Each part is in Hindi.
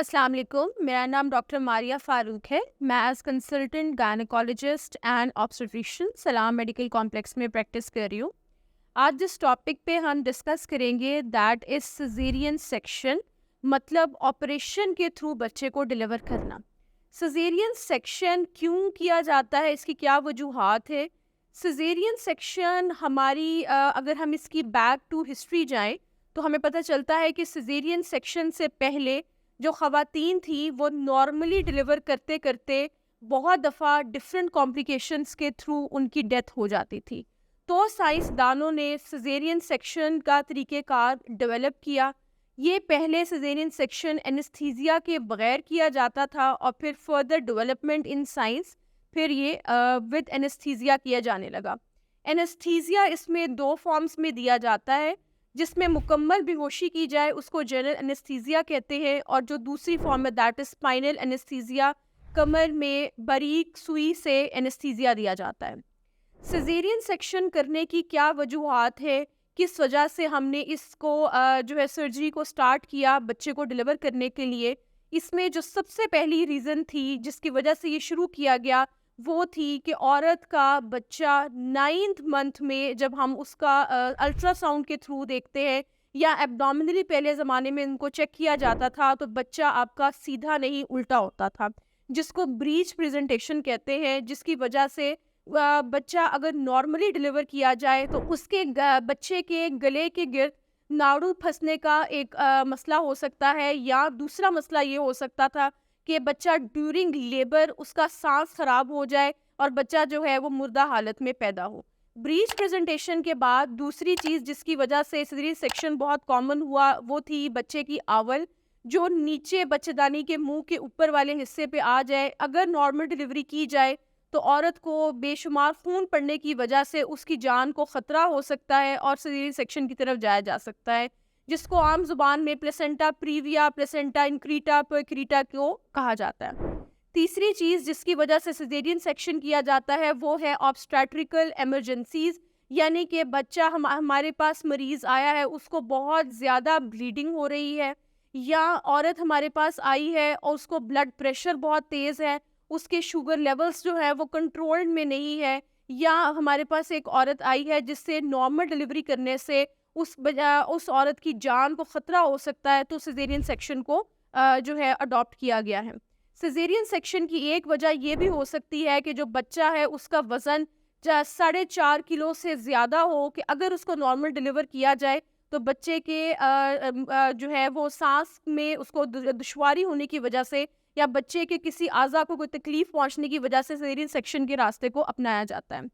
अस्सलाम वालेकुम। मेरा नाम डॉक्टर मारिया फ़ारूक है। मैं as consultant gynaecologist and obstetrician सलाम मेडिकल कॉम्प्लेक्स में प्रैक्टिस कर रही हूँ। आज जिस टॉपिक पे हम डिस्कस करेंगे दैट इज़ सिज़ेरियन सेक्शन, मतलब ऑपरेशन के थ्रू बच्चे को डिलीवर करना। सिज़ेरियन सेक्शन क्यों किया जाता है, इसकी क्या वजूहात है? सिज़ेरियन सेक्शन अगर हम इसकी बैक टू हिस्ट्री जाएं तो हमें पता चलता है कि सिज़ेरियन सेक्शन से पहले जो ख़वातीन थी वो नॉर्मली डिलीवर करते करते बहुत दफ़ा डिफरेंट कॉम्प्लिकेशंस के थ्रू उनकी डेथ हो जाती थी। तो साइंसदानों ने सिज़ेरियन सेक्शन का तरीक़ेकार डेवलप किया। ये पहले सिज़ेरियन सेक्शन एनेस्थीसिया के बगैर किया जाता था और फिर फर्दर डेवलपमेंट इन साइंस फिर ये विद एनेस्थीसिया किया जाने लगा। एनेस्थीसिया इसमें 2 फॉर्म्स में दिया जाता है, जिसमें मुकम्मल बेहोशी की जाए उसको जनरल एनेस्थीसिया कहते हैं, और जो दूसरी फॉर्म है दैट इज़ स्पाइनल एनेस्थीसिया, कमर में बारीक सुई से एनेस्थीसिया दिया जाता है। सिज़ेरियन सेक्शन करने की क्या वजूहात है, किस वजह से हमने इसको जो है सर्जरी को स्टार्ट किया बच्चे को डिलीवर करने के लिए? इसमें जो सबसे पहली रीज़न थी जिसकी वजह से ये शुरू किया गया वो थी कि औरत का बच्चा 9th मंथ में जब हम उसका अल्ट्रासाउंड के थ्रू देखते हैं या एब्डोमिनली पहले ज़माने में इनको चेक किया जाता था तो बच्चा आपका सीधा नहीं उल्टा होता था, जिसको ब्रीच प्रेजेंटेशन कहते हैं, जिसकी वजह से बच्चा अगर नॉर्मली डिलीवर किया जाए तो उसके बच्चे के गले के गिर्द नाड़ू फंसने का एक मसला हो सकता है, या दूसरा मसला ये हो सकता था कि बच्चा ड्यूरिंग लेबर उसका सांस खराब हो जाए और बच्चा जो है वो मुर्दा हालत में पैदा हो। ब्रीच प्रेजेंटेशन के बाद दूसरी चीज़ जिसकी वजह से सिज़ेरियन सेक्शन बहुत कॉमन हुआ वो थी बच्चे की आंवल, जो नीचे बच्चेदानी के मुंह के ऊपर वाले हिस्से पे आ जाए। अगर नॉर्मल डिलीवरी की जाए तो औरत को बेशुमार खून पड़ने की वजह से उसकी जान को ख़तरा हो सकता है और सिज़ेरियन सेक्शन की तरफ जाया जा सकता है, जिसको आम ज़ुबान में प्लेसेंटा प्रीविया, प्लेसेंटा इंक्रीटा, परक्रीटा को कहा जाता है। तीसरी चीज़ जिसकी वजह से सिज़ेरियन सेक्शन किया जाता है वो है ऑब्स्टेट्रिकल इमरजेंसीज़, यानी कि बच्चा हमारे पास मरीज़ आया है, उसको बहुत ज़्यादा ब्लीडिंग हो रही है, या औरत हमारे पास आई है और उसको ब्लड प्रेशर बहुत तेज़ है, उसके शुगर लेवल्स जो है वो कंट्रोल्ड में नहीं है, या हमारे पास एक औरत आई है जिससे नॉर्मल डिलीवरी करने से उस औरत की जान को ख़तरा हो सकता है, तो सिज़ेरियन सेक्शन को जो है अडॉप्ट किया गया है। सिज़ेरियन सेक्शन की एक वजह ये भी हो सकती है कि जो बच्चा है उसका वज़न 4.5 किलो से ज़्यादा हो, कि अगर उसको नॉर्मल डिलीवर किया जाए तो बच्चे के जो है वो सांस में उसको दुश्वारी होने की वजह से या बच्चे के किसी आज़ा को कोई तकलीफ़ पहुंचने की वजह से सिज़ेरियन सेक्शन के रास्ते को अपनाया जाता है।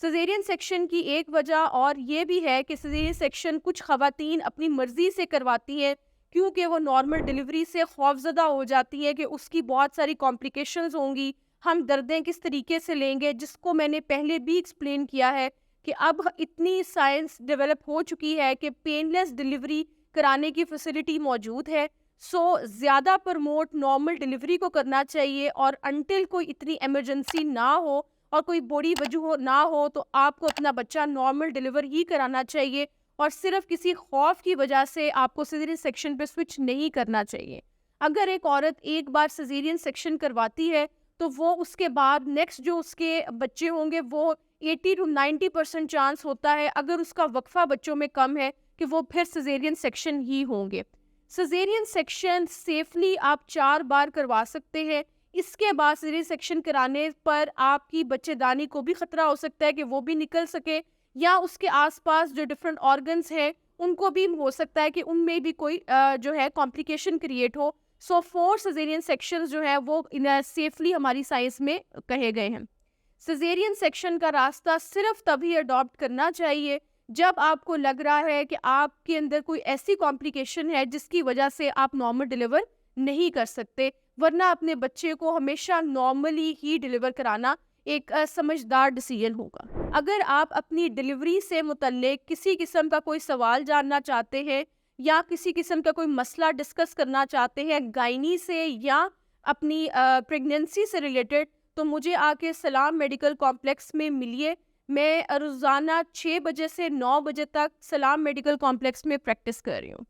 सिज़ेरियन सेक्शन की एक वजह और ये भी है कि सिज़ेरियन सेक्शन कुछ ख़वातीन अपनी मर्ज़ी से करवाती हैं, क्योंकि वो नॉर्मल डिलीवरी से खौफज़दा हो जाती है कि उसकी बहुत सारी कॉम्प्लिकेशंस होंगी, हम दर्दें किस तरीके से लेंगे, जिसको मैंने पहले भी एक्सप्लेन किया है कि अब इतनी साइंस डेवलप हो चुकी है कि पेनलेस डिलीवरी कराने की फैसिलिटी मौजूद है। सो ज़्यादा प्रमोट नॉर्मल डिलीवरी को करना चाहिए, और अंटिल कोई इतनी इमरजेंसी ना हो और कोई बड़ी वजह ना हो तो आपको अपना बच्चा नॉर्मल डिलीवर ही कराना चाहिए, और सिर्फ किसी खौफ की वजह से आपको सिज़ेरियन सेक्शन पे स्विच नहीं करना चाहिए। अगर एक औरत एक बार सिज़ेरियन सेक्शन करवाती है तो वो उसके बाद नेक्स्ट जो उसके बच्चे होंगे वो 80 to 90% चांस होता है, अगर उसका वक्फा बच्चों में कम है, कि वो फिर सिज़ेरियन सेक्शन ही होंगे। सिज़ेरियन सेक्शन सेफली आप 4 बार करवा सकते हैं। इसके बाद सिज़ेरियन सेक्शन कराने पर आपकी बच्चेदानी को भी ख़तरा हो सकता है कि वो भी निकल सके, या उसके आसपास जो डिफरेंट ऑर्गन्स हैं उनको भी हो सकता है कि उनमें भी कोई जो है कॉम्प्लिकेशन क्रिएट हो। सो 4 सिज़ेरियन सेक्शंस जो है वो सेफली हमारी साइंस में कहे गए हैं। सिज़ेरियन सेक्शन का रास्ता सिर्फ तभी अडॉप्ट करना चाहिए जब आपको लग रहा है कि आपके अंदर कोई ऐसी कॉम्प्लिकेशन है जिसकी वजह से आप नॉर्मल डिलीवर नहीं कर सकते, वरना अपने बच्चे को हमेशा नॉर्मली ही डिलीवर कराना एक समझदार डिसीजन होगा। अगर आप अपनी डिलीवरी से मुतल्लिक किसी किस्म का कोई सवाल जानना चाहते हैं या किसी किस्म का कोई मसला डिस्कस करना चाहते हैं गायनी से या अपनी प्रेगनेंसी से रिलेटेड, तो मुझे आके सलाम मेडिकल कॉम्प्लेक्स में मिलिए। मैं रोज़ाना 6 बजे से 9 बजे तक सलाम मेडिकल कॉम्प्लेक्स में प्रैक्टिस कर रही हूँ।